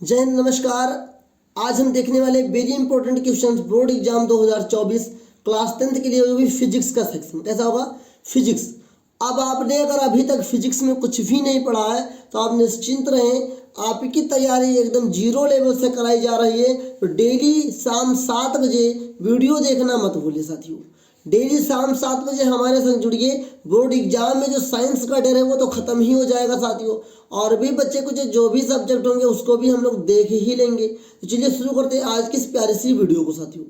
जय हिंद, नमस्कार। आज हम देखने वाले very important questions board exam 2024 class 10th के लिए, वो भी फिजिक्स का सेक्शन। कैसा होगा? फिजिक्स। अब आपने अगर अभी तक फिजिक्स में कुछ भी नहीं पढ़ा है तो आप निश्चिंत रहें, आपकी तैयारी एकदम जीरो लेवल से कराई जा रही है। तो डेली शाम 7 बजे वीडियो देखना मत भूलिए साथियों। डेली शाम 7 बजे हमारे संग जुड़िए। बोर्ड एग्जाम में जो साइंस का डर है वो तो खत्म ही हो जाएगा साथियों, और भी बच्चे कुछ जो भी सब्जेक्ट होंगे उसको भी हम लोग देख ही लेंगे। तो चलिए शुरू करते हैं आज की इस प्यारी सी वीडियो को साथियों।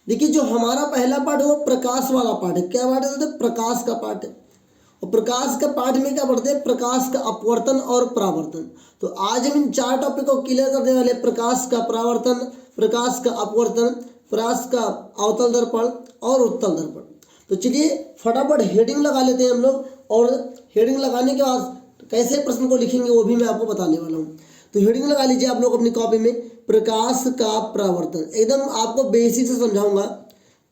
देखिए, जो हमारा पहला पार्ट है वो प्रकाश वाला पार्ट है। क्या पार्ट है? प्रकाश का पार्ट है। और प्रकाश का पार्ट में क्या पढ़ते हैं? प्रकाश का अपवर्तन और परावर्तन। तो आज हम इन 4 टॉपिक को क्लियर करने वाले। प्रकाश का परावर्तन, प्रकाश का अपवर्तन, प्रकाश का अवतल दर्पण और उत्तल दर्पण। तो चलिए फटाफट हेडिंग लगा लेते हैं हम लोग, और हेडिंग लगाने के बाद कैसे प्रश्न को लिखेंगे वो भी मैं आपको बताने वाला हूँ। तो हेडिंग लगा लीजिए आप लोग अपनी कॉपी में, प्रकाश का परावर्तन। एकदम आपको बेसिक से समझाऊंगा।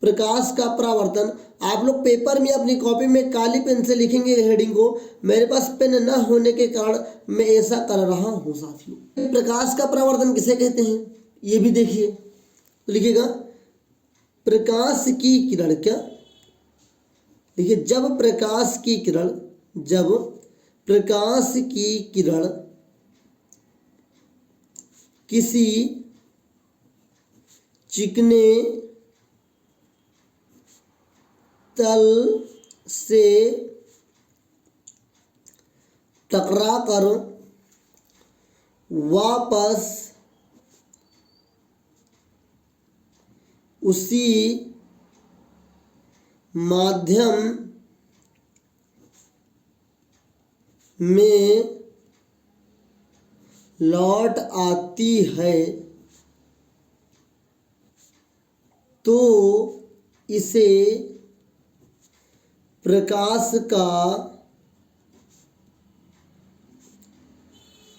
प्रकाश का परावर्तन आप लोग पेपर में अपनी कॉपी में काली पेन से लिखेंगे हेडिंग को। मेरे पास पेन न होने के कारण मैं ऐसा कर रहा हूं साथियों। प्रकाश का परावर्तन किसे कहते हैं ये भी देखिए। तो लिखिएगा प्रकाश की किरण। क्या? देखिए, जब प्रकाश की किरण किसी चिकने तल से टकराकर वापस उसी माध्यम में लौट आती है तो इसे प्रकाश का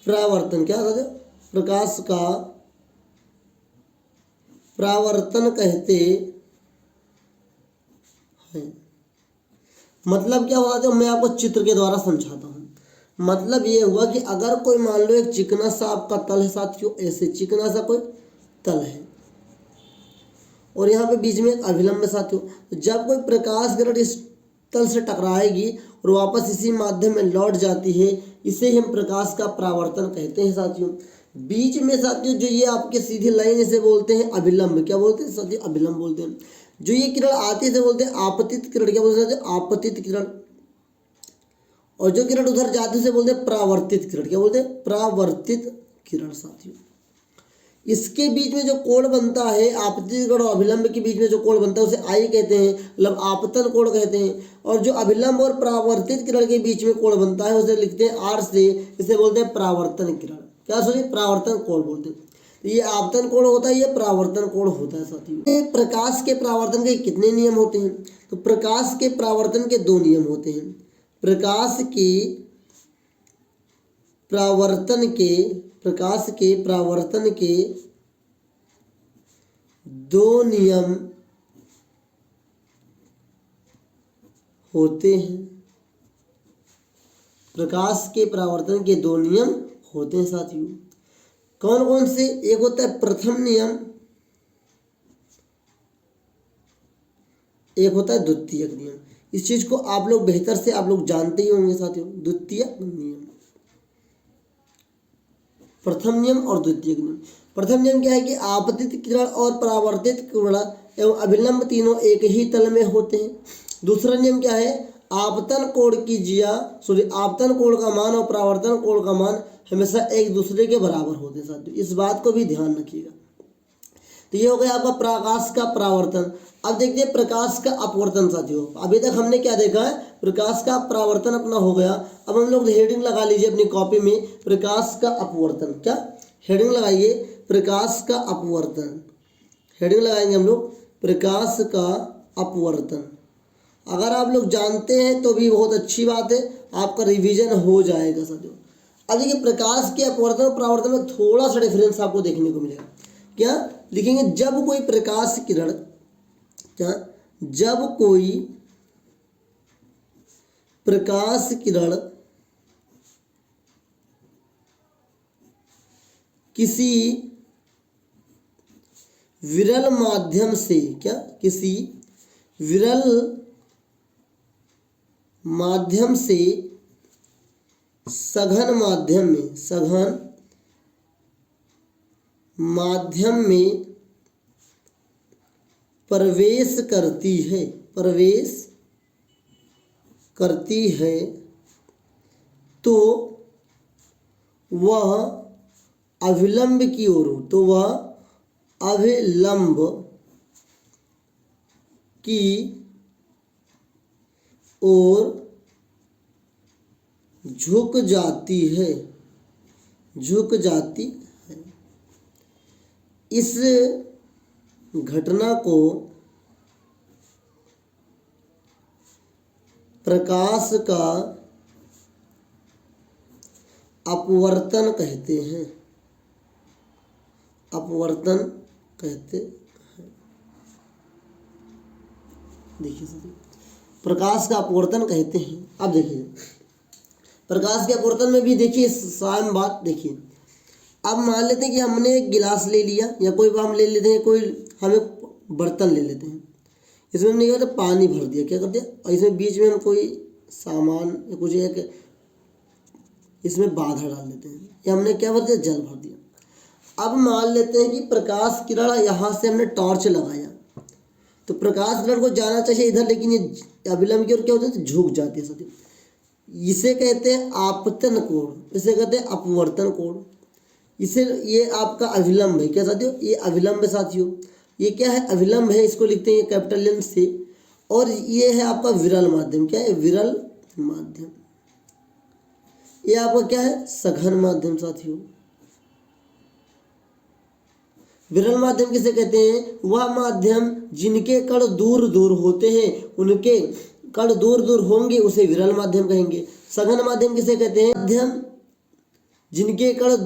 परावर्तन, क्या कहते हैं? प्रकाश का परावर्तन कहते हैं। मतलब क्या हुआ? जो मैं आपको चित्र के द्वारा समझाता हूँ। मतलब ये हुआ कि अगर कोई मान लो एक चिकना सा आपका तल है साथियों, ऐसे चिकना सा कोई तल है और यहाँ पे बीच में एक अभिलंब है साथियों। तो जब कोई प्रकाश किरण इस तल से टकराएगी और वापस इसी माध्यम में लौट जाती है, इसे हम प्रकाश का परावर्तन कहते हैं साथियों। बीच में साथियों जो ये आपके सीधी लाइन इसे बोलते हैं अभिलंब। क्या बोलते हैं साथियों? अभिलंब बोलते हैं। जो ये किरण आती है इसे बोलते हैं आपतित किरण। क्या बोलते हैं? आपतित किरण। और जो किरण उधर जाती है उसे बोलते हैं परावर्तित किरण। क्या बोलते हैं? परावर्तित किरण साथियों। इसके बीच में जो कोण बनता है, आपतित किरण और अभिलंब के बीच में जो कोण बनता है उसे आई कहते हैं, मतलब आपतन कोण कहते हैं। और जो अभिलंब और परावर्तित किरण के बीच में कोण बनता है उसे लिखते हैं आर से, इसे बोलते हैं परावर्तन किरण। क्या सॉरी? परावर्तन कोण बोलते हैं। तो ये आपतन कोण होता है, ये परावर्तन कोण होता है साथियों। प्रकाश के परावर्तन के कितने नियम होते हैं? तो प्रकाश के परावर्तन के 2 नियम होते हैं। प्रकाश के परावर्तन के 2 नियम होते हैं। प्रकाश के परावर्तन के 2 नियम होते हैं साथियों। कौन कौन से? एक होता है प्रथम नियम, एक होता है द्वितीयक नियम। इस चीज को आप लोग बेहतर से आप लोग जानते ही होंगे साथियों। द्वितीयक नियम, प्रथम नियम और द्वितीयक नियम। प्रथम नियम क्या है कि आपतित किरण और परावर्तित किरण एवं अभिलंब तीनों एक ही तल में होते हैं। दूसरा नियम क्या है? आपतन कोण का मान और परावर्तन कोण का मान हमेशा एक दूसरे के बराबर होते हैं साथियों। इस बात को भी ध्यान रखिएगा। तो ये हो गया आपका प्रकाश का परावर्तन। अब देखते हैं प्रकाश का अपवर्तन साथियों। अभी तक हमने क्या देखा है? प्रकाश का परावर्तन अपना हो गया। अब हम लोग हेडिंग लगा लीजिए अपनी कॉपी में, प्रकाश का अपवर्तन। क्या हेडिंग लगाइए? प्रकाश का अपवर्तन। हेडिंग लगाएंगे हम लोग प्रकाश का अपवर्तन। अगर आप लोग जानते हैं तो भी बहुत अच्छी बात है, आपका रिवीजन हो जाएगा साथियों। अब देखिए प्रकाश के अपवर्तन और परावर्तन में थोड़ा सा डिफरेंस आपको देखने को मिलेगा। क्या लिखेंगे, जब कोई प्रकाश किरण, क्या, जब कोई प्रकाश किरण किसी विरल माध्यम से, क्या, किसी विरल माध्यम से सघन माध्यम में, सघन माध्यम में प्रवेश करती है, प्रवेश करती है, तो वह अभिलंब की ओर, तो वह अभिलंब की ओर झुक जाती है, झुक जाती है। इस घटना को प्रकाश का अपवर्तन कहते हैं, अपवर्तन कहते हैं। देखिए सर, प्रकाश का अपवर्तन कहते हैं। अब देखिए प्रकाश के अपवर्तन में भी देखिए साम बात देखिए। अब मान लेते हैं कि हमने एक गिलास ले लिया, या कोई हम ले लेते हैं, कोई हम एक बर्तन ले लेते हैं, इसमें हमने क्या करते, पानी भर दिया, क्या कर दिया, और इसमें बीच में हम कोई सामान या कुछ एक इसमें बाधा डाल देते हैं, या हमने क्या भर दिया, जल भर दिया। अब मान लेते हैं कि प्रकाश किरण यहाँ से हमने टॉर्च लगाया, तो प्रकाश किरण को जाना चाहिए इधर, लेकिन ये अभिलंब की ओर क्या होता है, झुक जाती है साथियों। इसे कहते हैं आपतन कोण, इसे कहते हैं अपवर्तन कोण। इसे, ये आपका अभिलंब है, क्या साथियों, ये अभिलंब है साथियों, ये क्या है, अभिलंब है, इसको लिखते हैं कैपिटल एम से। और ये है आपका विरल माध्यम, क्या है, विरल माध्यम। ये आपका क्या है, सघन माध्यम साथियों। विरल माध्यम किसे कहते हैं, वह माध्यम जिनके कण दूर दूर होते हैं, उनके कण दूर दूर होंगे, उसे विरल माध्यम कहेंगे। सघन माध्यम किसे कहते हैं, माध्यम जिनके कण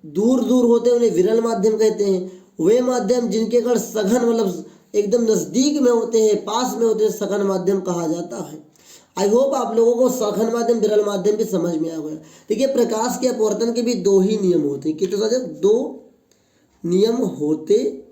दूर दूर होते हैं उन्हें विरल माध्यम कहते हैं। वे माध्यम जिनके कण सघन मतलब एकदम नजदीक में होते हैं, पास में होते हैं, सघन माध्यम कहा जाता है। आई होप आप लोगों को सघन माध्यम विरल माध्यम भी समझ में आ गया। देखिए प्रकाश के अपवर्तन के भी दो ही नियम होते हैं, कितने साथियों, दो नियम होते हैं।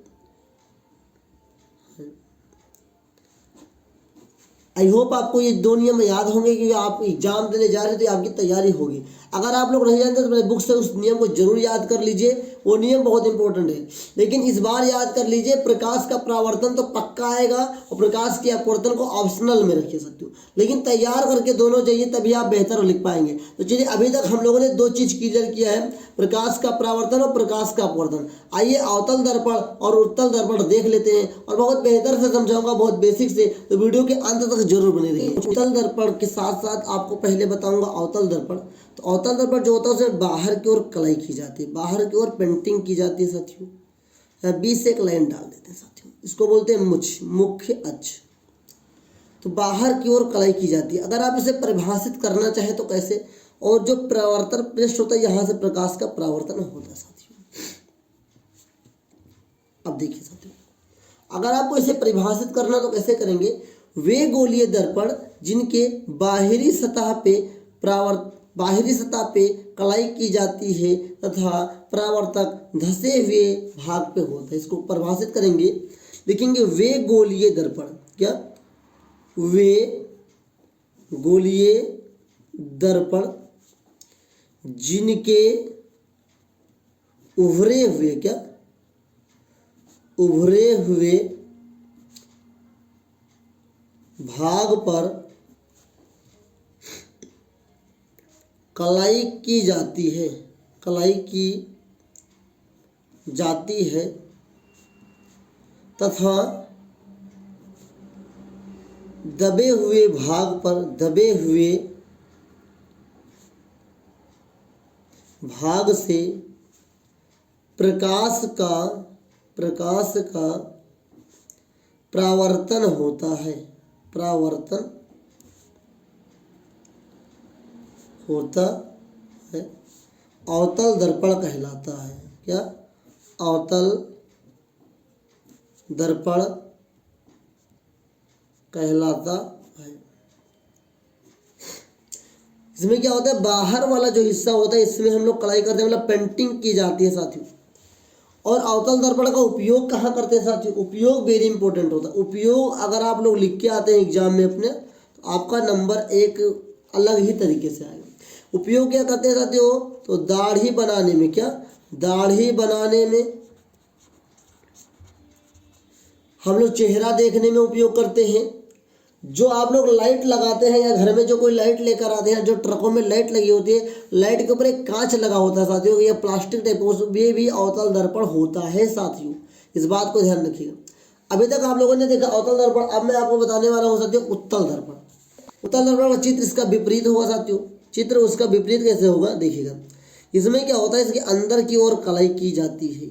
आई होप आपको ये दो नियम याद होंगे, क्योंकि आप एग्जाम देने जा रहे हो तो आपकी तैयारी होगी। अगर आप लोग नहीं जानते तो मेरे बुक से उस नियम को जरूर याद कर लीजिए, वो नियम बहुत इंपॉर्टेंट है। लेकिन इस बार याद कर लीजिए, प्रकाश का परावर्तन तो पक्का आएगा और प्रकाश के अपवर्तन को ऑप्शनल में रखिए सकते हो, लेकिन तैयार करके दोनों चाहिए, तभी आप बेहतर लिख पाएंगे। तो चलिए अभी तक हम लोगों ने दो चीज क्लियर किया है, प्रकाश का परावर्तन और प्रकाश का अपवर्तन। आइए अवतल दर्पण और उत्तल दर्पण देख लेते हैं, और बहुत बेहतर से समझाऊंगा, बहुत बेसिक से, तो वीडियो के अंत तक जरूर बने रहिए। उत्तल दर्पण के साथ साथ आपको पहले बताऊंगा अवतल दर्पण। तो अवतल दर्पण जो होता है उसमें बाहर की ओर कलाई की जाती है, बाहर की ओर पेंटिंग की जाती है साथियों, बीच से एक लाइन डाल देते हैं साथियों, इसको बोलते हैं मुख्य अक्ष। तो बाहर की ओर कलाई की जाती है। अगर आप इसे परिभाषित करना चाहें तो कैसे, और जो परावर्तन पृष्ठ होता है यहाँ से प्रकाश का परावर्तन होता है साथियों। अब देखिए साथियों, अगर आपको इसे परिभाषित करना तो कैसे करेंगे, वे गोलीय दर्पण जिनके बाहरी सतह पे कलाई की जाती है तथा परावर्तक धसे हुए भाग पे होता है, इसको परिभाषित करेंगे, लिखेंगे वे गोलीय दर्पण, क्या, वे गोलीय दर्पण जिनके उभरे हुए, क्या, उभरे हुए भाग पर कलाई की जाती है, कलाई की जाती है तथा दबे हुए भाग पर, दबे हुए भाग से प्रकाश का परावर्तन होता है, परावर्तन होता है, अवतल दर्पण कहलाता है, क्या, अवतल दर्पण कहलाता है। इसमें क्या होता है, बाहर वाला जो हिस्सा होता है इसमें हम लोग कढ़ाई करते हैं, मतलब पेंटिंग की जाती है साथियों। और अवतल दर्पण का उपयोग कहाँ करते हैं साथियों, उपयोग वेरी इंपॉर्टेंट होता है। उपयोग अगर आप लोग लिख के आते हैं एग्जाम में अपने, तो आपका नंबर एक अलग ही तरीके से आएगा। उपयोग क्या करते हैं साथियों, तो दाढ़ी बनाने में, क्या दाढ़ी बनाने में, हम लोग चेहरा देखने में उपयोग करते हैं। जो आप लोग लाइट लगाते हैं या घर में जो कोई लाइट लेकर आते हैं, जो ट्रकों में लाइट लगी होती है, लाइट के ऊपर एक कांच लगा होता है साथियों, ये प्लास्टिक टाइप, ये भी अवतल दर्पण होता है साथियों, इस बात को ध्यान रखिएगा। अभी तक आप लोगों ने देखा अवतल दर्पण, अब मैं आपको बताने वाला हूँ साथियों उत्तल दर्पण। उत्तल दर्पण का चित्र इसका विपरीत होगा साथियों। चित्र उसका विपरीत कैसे होगा देखिएगा। इसमें क्या होता है, इसके अंदर की ओर कलाई की जाती है।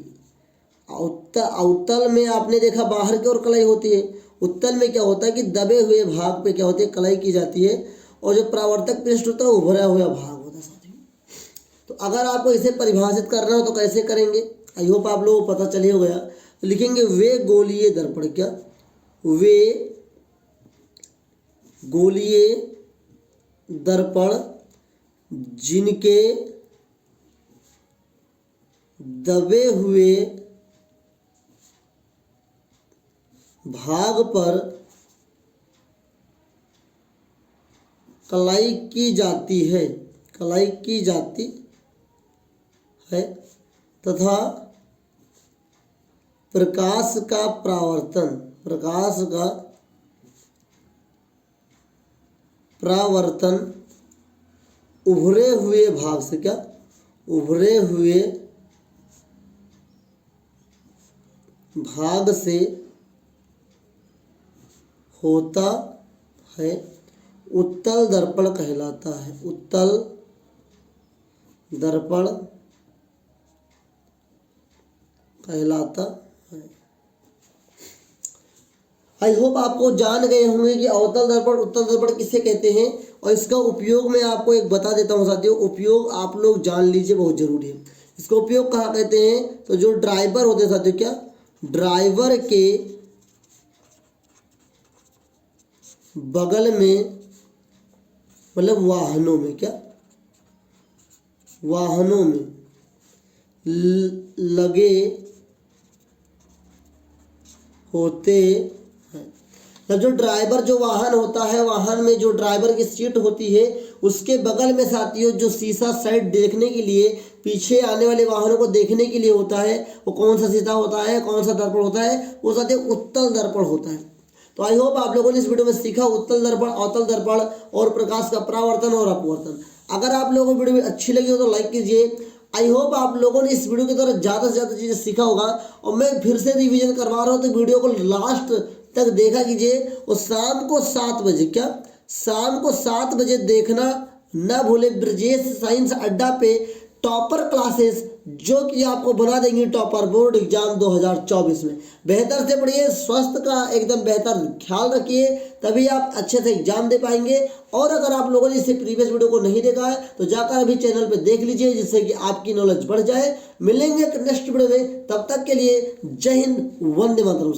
अवतल में आपने देखा बाहर की ओर कलाई होती है, उत्तल में क्या होता है कि दबे हुए भाग पे क्या होती है, कलाई की जाती है, और जो परावर्तक पृष्ठ होता है उभरा हुआ भाग होता है साथियों। तो अगर आपको इसे परिभाषित करना हो तो कैसे करेंगे, आई होप आप लोगों को पता चल ही हो गया। तो लिखेंगे वे गोलीय दर्पण, क्या वे गोलीय दर्पण जिनके दबे हुए भाग पर कलाई की जाती है, कलाई की जाती है, तथा प्रकाश का परावर्तन उभरे हुए भाग से, क्या उभरे हुए भाग से होता है, उत्तल दर्पण कहलाता है। उत्तल दर्पण कहलाता है। आई होप आपको जान गए होंगे कि अवतल दर्पण उत्तल दर्पण किसे कहते हैं, और इसका उपयोग मैं आपको एक बता देता हूं साथियों। उपयोग आप लोग जान लीजिए, बहुत जरूरी है। इसका उपयोग कहाँ कहते हैं, तो जो ड्राइवर होते हैं साथियों, क्या ड्राइवर के बगल में, मतलब वाहनों में, क्या वाहनों में लगे होते हैं। तो जो ड्राइवर, जो वाहन होता है, वाहन में जो ड्राइवर की सीट होती है उसके बगल में साथियों जो शीशा साइड देखने के लिए, पीछे आने वाले वाहनों को देखने के लिए होता है, वो कौन सा शीशा होता है, कौन सा दर्पण होता है, वो साथियों उत्तल दर्पण होता है। तो आई होप आप लोगों ने इस वीडियो में सीखा उत्तल दर्पण, अवतल दर्पण और प्रकाश का परावर्तन और अपवर्तन। अगर आप लोगों को वीडियो में अच्छी लगी हो तो लाइक कीजिए। आई होप आप लोगों ने इस वीडियो के द्वारा ज़्यादा से ज़्यादा चीज़ें सीखा होगा। और मैं फिर से रिवीजन करवा रहा हूँ, तो वीडियो को लास्ट तक देखा कीजिए। और शाम को 7 बजे, क्या शाम को 7 बजे देखना ना भूले, ब्रजेश साइंस अड्डा पे टॉपर क्लासेस, जो कि आपको बना देंगी टॉपर बोर्ड एग्जाम 2024 में। बेहतर से पढ़िए, स्वास्थ्य का एकदम बेहतर ख्याल रखिए, तभी आप अच्छे से एग्जाम दे पाएंगे। और अगर आप लोगों ने इससे प्रीवियस वीडियो को नहीं देखा है तो जाकर अभी चैनल पे देख लीजिए, जिससे कि आपकी नॉलेज बढ़ जाए। मिलेंगे नेक्स्ट वीडियो में, तब तक के लिए जय हिंद, वंदे मातरम।